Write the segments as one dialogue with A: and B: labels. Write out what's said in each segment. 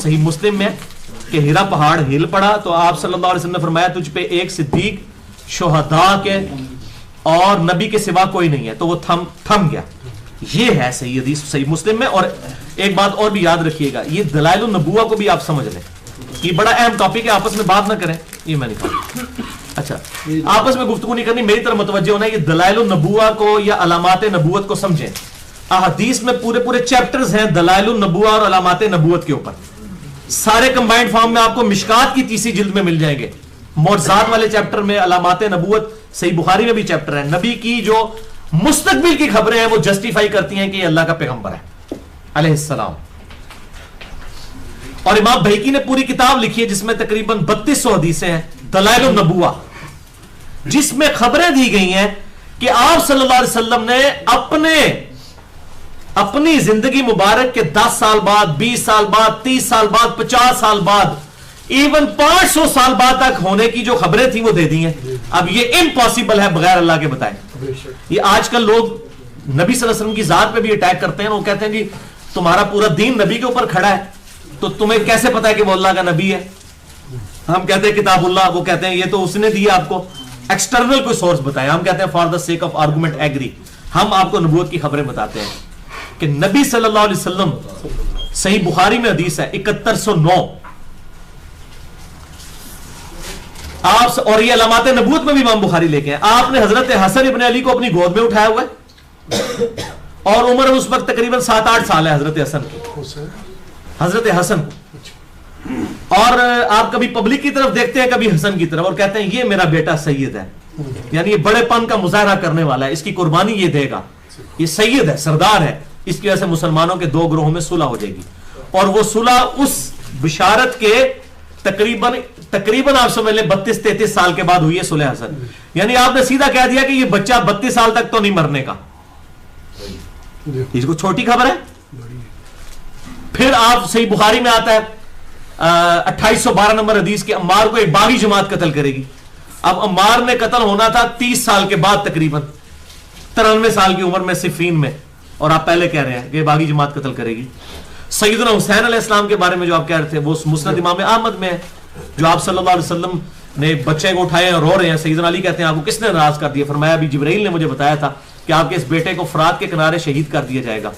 A: صحیح مسلم میں کہ ہیرا پہاڑ ہل پڑا تو آپ صلی اللہ علیہ وسلم نے فرمایا تجھ پہ ایک صدیق شہداء کے اور نبی کے سوا کوئی نہیں ہے، تو وہ تھم گیا. یہ ہے صحیح حدیث صحیح مسلم میں. اور ایک بات اور بھی یاد رکھیے گا، یہ دلائل النبوہ کو بھی آپ سمجھ لیں، یہ بڑا اہم ٹاپک ہے، آپس میں بات نہ کریں، یہ میں نہیں کہا. اچھا آپس میں گفتگو نہیں کرنی، میری طرف متوجہ ہونا ہے. یہ دلائل النبوہ کو یا علامات نبوت کو سمجھیں. احادیث میں پورے چیپٹرز ہیں دلائل النبوہ اور علامات نبوت کے اوپر، سارے کمبائنڈ فارم میں آپ کو مشکات کی تیسری جلد میں مل جائیں گے. معجزات والے چیپٹر میں علامات نبوت، صحیح بخاری میں بھی چیپٹر ہے. نبی کی جو مستقبل کی خبریں ہیں وہ جسٹیفائی کرتی ہیں کہ یہ اللہ کا پیغمبر ہے علیہ السلام. اور امام بہیقی نے پوری کتاب لکھی ہے جس میں تقریباً 3200 حدیثیں ہیں، دلائل النبوہ، جس میں خبریں دی گئی ہیں کہ آپ صلی اللہ علیہ وسلم نے اپنی زندگی مبارک کے 10 سال بعد، 20 سال بعد، 30 سال بعد، 50 سال بعد، ایون 500 سال بعد تک ہونے کی جو خبریں تھیں وہ دے دی ہیں. اب یہ امپاسبل ہے بغیر اللہ کے بتائیں. یہ آج کل لوگ نبی صلی اللہ علیہ وسلم کی ذات پہ بھی اٹیک کرتے ہیں. وہ کہتے ہیں جی تمہارا پورا دین نبی کے اوپر کھڑا ہے تو تمہیں کیسے پتا ہے کہ وہ اللہ کا نبی ہے؟ ہم کہتے ہیں کتاب اللہ، وہ کہتے ہیں یہ تو اس نے دیا آپ کو. ایکسٹرنل کوئی سورس بتائیں، ہم کہتے ہیں for the sake of argument agree. ہم آپ کو نبوت کی خبریں بتاتے ہیں کہ نبی صلی اللہ علیہ وسلم، صحیح بخاری میں حدیث ہے 7109 آپ، اور یہ علامات نبوت میں بھی امام بخاری لے کے ہیں. آپ نے حضرت حسن ابن علی کو اپنی گود میں اٹھایا ہوا ہے اور عمر اس وقت تقریباً 7-8 سال ہے حضرت حسن کی، حضرت حسن کو. اور آپ کبھی پبلک کی طرف دیکھتے ہیں کبھی حسن کی طرف اور کہتے ہیں یہ میرا بیٹا سید ہے، یعنی یہ بڑے پن کا مظاہرہ کرنے والا ہے، اس کی قربانی یہ دے گا، یہ سید ہے، سردار ہے. اس کی وجہ سے مسلمانوں کے 2 گروہوں میں صلح ہو جائے گی. اور وہ صلح اس بشارت کے تقریباً آپ سمجھ لیں 32-33 سال کے بعد ہوئی ہے صلح حسن. یعنی آپ نے سیدھا کہہ دیا کہ یہ بچہ 32 سال تک تو نہیں مرنے کا. اس کو چھوٹی خبر ہے. پھر آپ صحیح بخاری میں آتا ہے 2812 نمبر حدیث کے عمار کو ایک باغی جماعت قتل کرے گی. اب عمار نے قتل ہونا تھا 30 سال کے بعد، تقریباً 93 سال کی عمر میں صفین میں، اور آپ پہلے کہہ رہے ہیں کہ باغی جماعت قتل کرے گی. سیدنا حسین علیہ السلام کے بارے میں جو آپ کہہ رہے تھے وہ مسند امام احمد میں ہے، جو آپ صلی اللہ علیہ وسلم نے بچے کو اٹھائے اور رو رہے ہیں. سیدنا علی کہتے ہیں آپ کو کس نے ناراض کر دیا؟ فرمایا ابھی جبرائیل نے مجھے بتایا تھا کہ آپ کے اس بیٹے کو فرات کے کنارے شہید کر دیا جائے گا،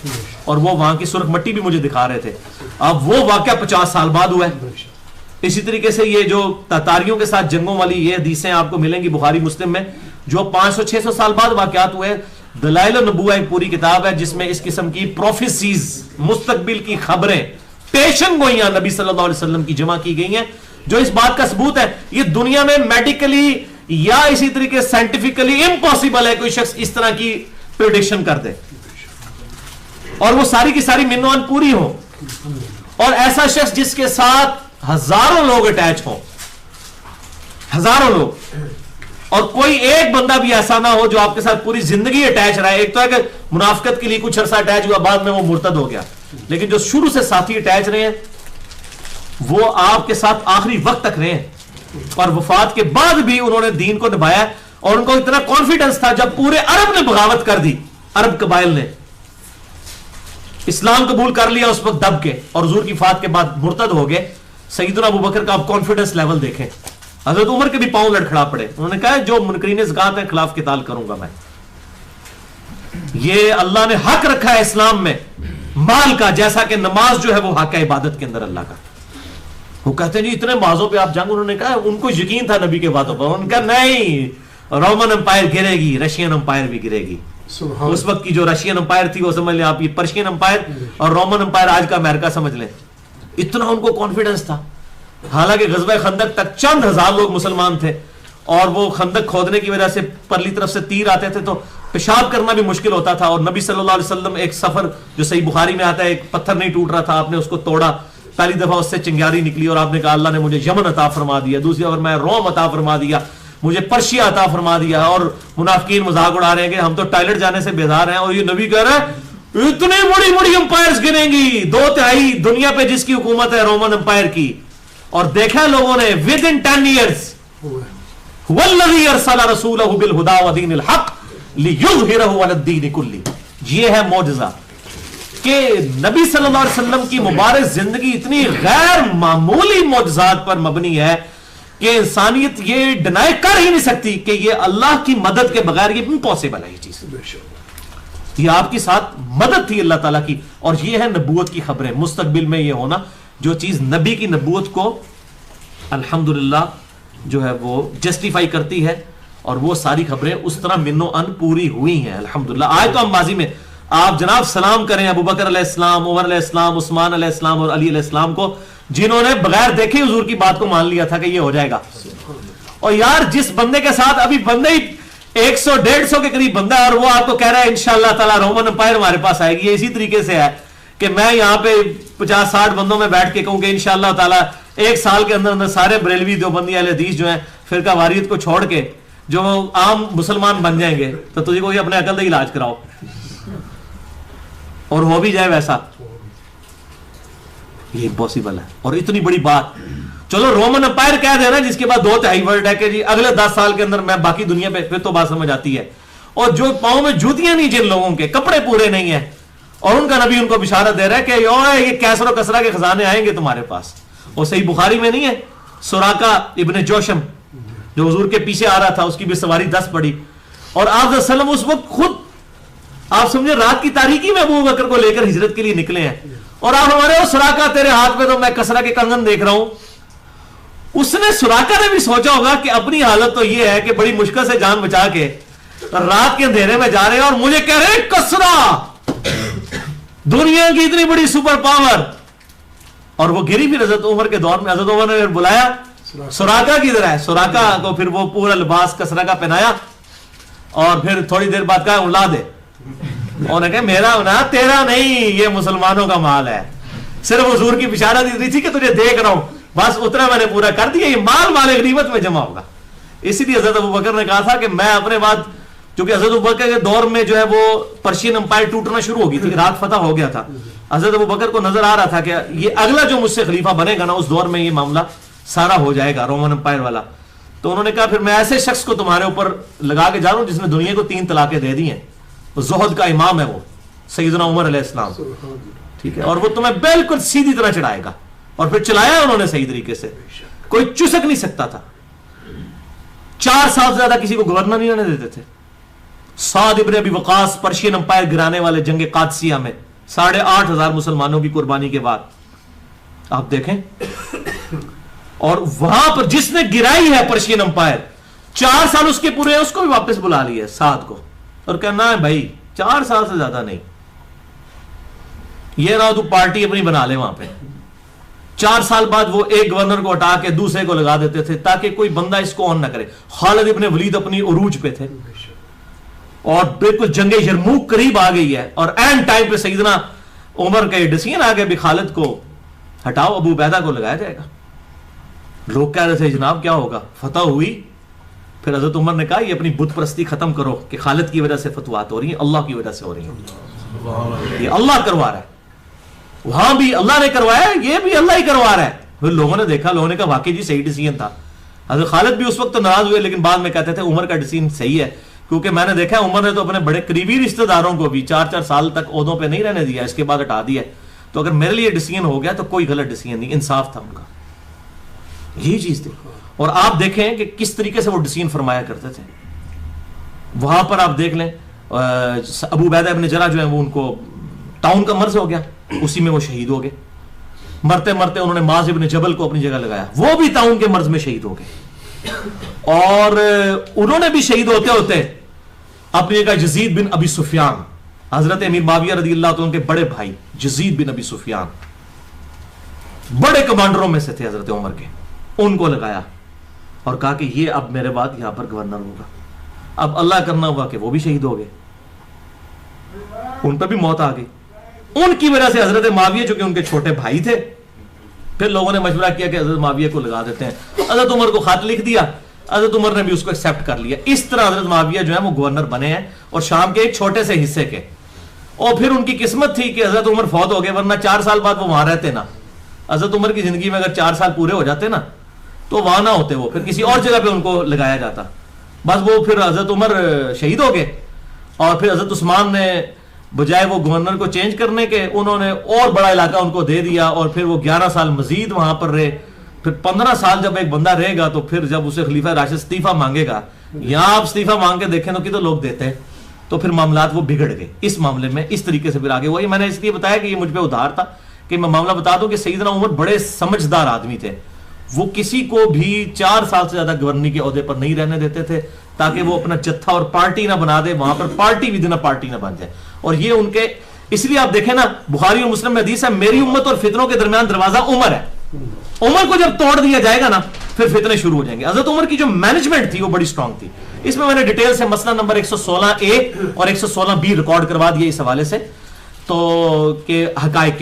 A: اور وہ وہاں کی سرخ مٹی بھی مجھے دکھا رہے تھے. اب وہ واقعہ 50 سال بعد ہوا ہے. اسی طریقے سے یہ جو تاتاریوں کے ساتھ جنگوں والی یہ حدیثیں آپ کو ملیں گی بخاری مسلم میں، جو 500-600 سال بعد واقعات ہوئے. دلائل النبوہ ایک پوری کتاب ہے جس میں اس قسم کی پروفیسیز، مستقبل کی خبریں، پیشن گوئیاں نبی صلی اللہ علیہ وسلم کی جمع کی گئی ہیں، جو اس بات کا ثبوت ہے یہ دنیا میں میڈیکلی یا اسی طریقے سائنٹیفکلی امپاسبل ہے کوئی شخص اس طرح کی پریڈکشن کر دے اور وہ ساری کی ساری منوان پوری ہو. اور ایسا شخص جس کے ساتھ ہزاروں لوگ اٹیچ ہوں، ہزاروں لوگ، اور کوئی ایک بندہ بھی ایسا نہ ہو جو آپ کے ساتھ پوری زندگی اٹیچ رہا ہے. ایک تو ہے کہ منافقت کے لیے کچھ عرصہ اٹیچ ہوا، بعد میں وہ مرتد ہو گیا، لیکن جو شروع سے ساتھی اٹیچ رہے ہیں وہ آپ کے ساتھ آخری وقت تک رہے ہیں، اور وفات کے بعد بھی انہوں نے دین کو نبھایا. اور ان کو اتنا کانفیڈنس تھا جب پورے عرب نے بغاوت کر دی، عرب قبائل نے اسلام قبول کر لیا اس وقت دب کے، اور حضور کی وفات کے بعد مرتد ہو گئے. سیدنا ابو بکر کا آپ کانفیڈنس لیول دیکھیں. حضرت عمر کے بھی پاؤں لڑکھڑا پڑے، انہوں نے کہا جو منکرین زکات ہیں خلاف قتال کروں گا میں. یہ اللہ نے حق رکھا ہے اسلام میں مال کا، جیسا کہ نماز جو ہے وہ حق ہے عبادت کے اندر اللہ کا. وہ کہتے ہیں جی اتنے بازوں پہ آپ جنگ، انہوں نے کہا ان کو یقین تھا نبی کے باتوں پر. انہوں نے کہا نہیں، رومن امپائر گرے گی، رشین امپائر بھی گرے گی. اس وقت کی جو رشین امپائر تھی وہ سمجھ لیں آپ، یہ پرشین امپائر، اور رومن امپائر آج کا امریکہ سمجھ لیں. اتنا ان کو کانفیڈنس تھا. حالانکہ غزوہ خندق تک چند ہزار لوگ مسلمان تھے، اور وہ خندق کھودنے کی وجہ سے پرلی طرف سے تیر آتے تھے تو پیشاب کرنا بھی مشکل ہوتا تھا. اور نبی صلی اللہ علیہ وسلم ایک سفر جو صحیح بخاری میں آتا ہے، ایک پتھر نہیں ٹوٹ رہا تھا، آپ نے اس کو توڑا، پہلی دفعہ اس سے چنگاری نکلی اور آپ نے کہا اللہ نے مجھے یمن عطا فرما دیا، دوسری بار میں روم عطا فرما دیا، مجھے پرشیا عطا فرما دیا. اور منافقین مذاق اڑا رہے ہیں کہ ہم تو ٹائلٹ جانے سے بیزار ہیں، اور یہ نبی کہہ رہا ہے اتنی بڑی بڑی امپائرز گریں گی، 2/3 دنیا پہ جس کی حکومت ہے رومن امپائر کی. اور دیکھا لوگوں نے ود ان 10 years والذی ارسل رسولہ بالہدی ودین الحق لیظہرہ علی الدین کلہ. یہ ہے معجزہ. کہ نبی صلی اللہ علیہ وسلم کی مبارک زندگی اتنی غیر معمولی معجزات پر مبنی ہے کہ انسانیت یہ ڈینائی کر ہی نہیں سکتی کہ یہ اللہ کی مدد کے بغیر یہ امپاسبل ہے. یہ چیز یہ آپ کے ساتھ مدد تھی اللہ تعالیٰ کی. اور یہ ہے نبوت کی خبریں مستقبل میں یہ ہونا, جو چیز نبی کی نبوت کو الحمدللہ جو ہے وہ جسٹیفائی کرتی ہے, اور وہ ساری خبریں اس طرح من و ان پوری ہوئی ہیں الحمدللہ. آج تو ہم ماضی میں آپ جناب سلام کریں ابو بکر علیہ السلام, عمر علیہ السلام, عثمان علیہ السلام اور علی علیہ السلام کو, جنہوں نے بغیر دیکھے حضور کی بات کو مان لیا تھا کہ یہ ہو جائے گا. اور یار جس بندے کے ساتھ ابھی بندے ہی 100-150 کے قریب بندہ ہے, اور وہ آپ کو کہہ رہا ہے انشاءاللہ تعالی رومن امپائر ہمارے پاس آئے گی. یہ اسی طریقے سے ہے کہ میں یہاں پہ 50-60 بندوں میں بیٹھ کے کہوں کہ انشاءاللہ تعالی ایک سال کے اندر سارے بریلوی دیوبندی اہل حدیث جو ہیں فرقہ واریت کو چھوڑ کے جو عام مسلمان بن جائیں گے, تو تجھے کوئی اپنے عقل کا علاج کراؤ اور ہو بھی جائے ویسا. یہ امپاسبل ہے. اور اتنی بڑی بات, چلو رومن امپائر کہہ دینا جس کے بعد 2/3 ورڈ ہے کہ جی اگلے 10 سال کے اندر میں باقی دنیا پہ, پھر تو بات سمجھ آتی ہے. اور جو پاؤں میں جوتیاں نہیں, جن لوگوں کے کپڑے پورے نہیں ہیں, اور ان کا نبی ان کو بشارت دے رہا ہے کہ یہ کیسر و کسرا کے خزانے آئیں گے تمہارے پاس. اور صحیح بخاری میں نہیں ہے سراقہ ابن جوشم جو حضور کے پیچھے آ رہا تھا, اس کی بھی سواری 10 پڑی, اور آپ صلی اللہ علیہ وسلم اس وقت خود آپ سمجھے رات کی تاریکی میں ابو بکر کو لے کر ہجرت کے لیے نکلے ہیں, اور آپ ہمارے سراقہ تیرے ہاتھ میں تو میں کسرا کے کنگن دیکھ رہا ہوں. اس نے سراقہ نے بھی سوچا ہوگا کہ اپنی حالت تو یہ ہے کہ بڑی مشکل سے جان بچا کے رات کے اندھیرے میں جا رہے ہیں, اور مجھے کہہ رہے ہیں کسرا دنیا کی اتنی بڑی سپر پاور. اور وہ گری پھر حضرت عمر کے دور میں, حضرت عمر نے بلایا سراقہ کدھر ہے, سراقہ کو پھر وہ پورا لباس کسرا کا پہنایا, اور پھر تھوڑی دیر بعد کہا اڑا دے. انہوں نے کہا میرا ہونا تیرا نہیں, یہ مسلمانوں کا مال ہے. صرف حضور کی بشارت اتنی تھی کہ تجھے دیکھ رہا ہوں, بس اتنا میں نے پورا کر دیا, یہ مال مال غنیمت میں جمع ہوگا. اسی لیے حضرت ابو بکر نے کہا تھا کہ میں اپنے بعد, چونکہ حضرت ابو بکر کے دور میں جو ہے وہ پرشین امپائر ٹوٹنا شروع ہو گئی تھی, عراق فتح ہو گیا تھا. حضرت ابو بکر کو نظر آ رہا تھا کہ یہ اگلا جو مجھ سے خلیفہ بنے گا نا, اس دور میں یہ معاملہ سارا ہو جائے گا رومن امپائر والا. تو انہوں نے کہا پھر میں ایسے شخص کو تمہارے اوپر لگا کے جا رہا ہوں جس نے دنیا کو 3 طلاقیں دے دی ہیں, زہد کا امام ہے وہ سیدنا عمر علیہ السلام, ٹھیک ہے, اور وہ تمہیں بالکل سیدھی طرح چڑھائے گا. اور پھر چلایا انہوں نے صحیح طریقے سے, کوئی چسک نہیں سکتا تھا. 4 سال سے زیادہ کسی کو گورنر نہیں رہنے دیتے تھے. سعد ابن ابی وقاص پرشین امپائر گرانے والے جنگ قادسیہ میں 8,500 مسلمانوں کی قربانی کے بعد آپ دیکھیں, اور وہاں پر جس نے گرائی ہے پرشین امپائر 4 سال اس کے پورے ہیں, اس کو بھی واپس بلا لیا سعد کو, اور کہنا ہے بھائی 4 سال سے زیادہ نہیں, یہ نہ تو پارٹی اپنی بنا لے وہاں پہ. 4 سال بعد وہ ایک گورنر کو ہٹا کے دوسرے کو لگا دیتے تھے تاکہ کوئی بندہ اس کو آن نہ کرے. خالد ابن ولید اپنی عروج پہ تھے, اور بالکل جنگ یرموک قریب آ گئی ہے, اور اینڈ ٹائم پہ سیدنا عمر کا یہ ڈیسیژن آ گیا بھی خالد کو ہٹاؤ, ابو عبیدہ کو لگایا جائے گا. لوگ کہہ رہے تھے جناب کیا ہوگا, فتح ہوئی. پھر حضرت عمر نے کہا یہ اپنی بت پرستی ختم کرو کہ خالد کی وجہ سے فتوحات ہو رہی ہیں, اللہ کی وجہ سے ہو رہی ہیں, یہ اللہ کروا رہا ہے. وہاں بھی اللہ نے کروایا, یہ بھی اللہ ہی کروا رہا ہے. پھر لوگوں نے دیکھا, لوگوں نے کہا واقعی جی صحیح ڈیسیژن تھا. حضرت خالد بھی اس وقت تو ناراض ہوئے, لیکن بعد میں کہتے تھے عمر کا ڈیسیژن صحیح ہے, کیونکہ میں نے دیکھا عمر نے تو اپنے بڑے قریبی رشتہ داروں کو بھی 4 سال تک عہدوں پہ نہیں رہنے دیا, اس کے بعد ہٹا دیا. تو اگر میرے لیے ڈیسیژن ہو گیا تو کوئی غلط ڈیسیژن نہیں, انصاف تھا ان کا, یہی چیز تھی. اور آپ دیکھیں کہ کس طریقے سے وہ ڈیسیژن فرمایا کرتے تھے. وہاں پر آپ دیکھ لیں ابو عبیدہ ابن جرح جو ہے وہ ان کو ٹاؤن کا مرض ہو گیا, اسی میں وہ شہید ہو گئے. مرتے مرتے انہوں نے معاذ ابن جبل کو اپنی جگہ لگایا, وہ بھی ٹاؤن کے مرض میں شہید ہو گئے. اور انہوں نے بھی شہید ہوتے ہوتے اپنی جگہ یزید بن ابی سفیان, حضرت امیر معاویہ رضی اللہ عنہ کے بڑے بھائی یزید بن ابی سفیان, بڑے کمانڈروں میں سے تھے حضرت عمر کے, ان کو لگایا اور کہا کہ یہ اب میرے بعد یہاں پر گورنر ہوگا. اب اللہ کرنا ہوا کہ وہ بھی شہید ہو گئے, ان پہ بھی موت آ گئی. ان کی وجہ سے حضرت معاویہ جو کہ ان کے چھوٹے بھائی تھے, پھر لوگوں نے مشورہ کیا کہ حضرت معاویہ کو لگا دیتے ہیں. حضرت عمر کو خط لکھ دیا, حضرت عمر نے بھی اس کو ایکسیپٹ کر لیا. اس طرح حضرت معاویہ جو ہے وہ گورنر بنے ہیں, اور شام کے ایک چھوٹے سے حصے کے. اور پھر ان کی قسمت تھی کہ حضرت عمر فوت ہو گئے, ورنہ 4 سال بعد وہ وہاں رہتے نا. حضرت عمر کی زندگی میں اگر 4 سال پورے ہو جاتے نا تو وہاں نہ ہوتے, وہ پھر کسی اور جگہ پہ ان کو لگایا جاتا. بس وہ پھر حضرت عمر شہید ہو گئے, اور پھر حضرت عثمان نے بجائے وہ گورنر کو چینج کرنے کے انہوں نے اور بڑا علاقہ ان کو دے دیا, اور پھر وہ 11 سال مزید وہاں پر رہے. پھر 15 سال جب ایک بندہ رہے گا تو پھر جب اسے خلیفہ راشد استعفیٰ مانگے گا, یہاں آپ استعفیٰ مانگ کے دیکھیں تو لوگ دیتے ہیں, تو پھر معاملات وہ بگڑ گئے اس معاملے میں. اس طریقے سے پھر آگے وہی میں نے اس لیے بتایا کہ یہ مجھ پہ ادھار تھا کہ میں معاملہ بتا دوں کہ سیدنا عمر بڑے سمجھدار آدمی تھے. وہ کسی کو بھی 4 سال سے زیادہ گورنر کے عہدے پر نہیں رہنے دیتے تھے تاکہ وہ اپنا جتھا اور پارٹی نہ بنا دے, وہاں پر پارٹی ودن پارٹی نہ بن جائے. اور یہ ان کے, اس لیے آپ دیکھیں نا بخاری اور مسلم میں حدیث ہے, میری امت اور فتنوں کے درمیان دروازہ عمر ہے. عمر کو جب توڑ دیا جائے گا نا پھر فتنے شروع ہو جائیں گے. حضرت عمر کی جو مینجمنٹ تھی وہ بڑی سٹرانگ تھی. اس میں نے ڈیٹیل سے مسئلہ نمبر 116A اور 116B ریکارڈ کروا دیا اس حوالے سے, تو کہ حقائق کیا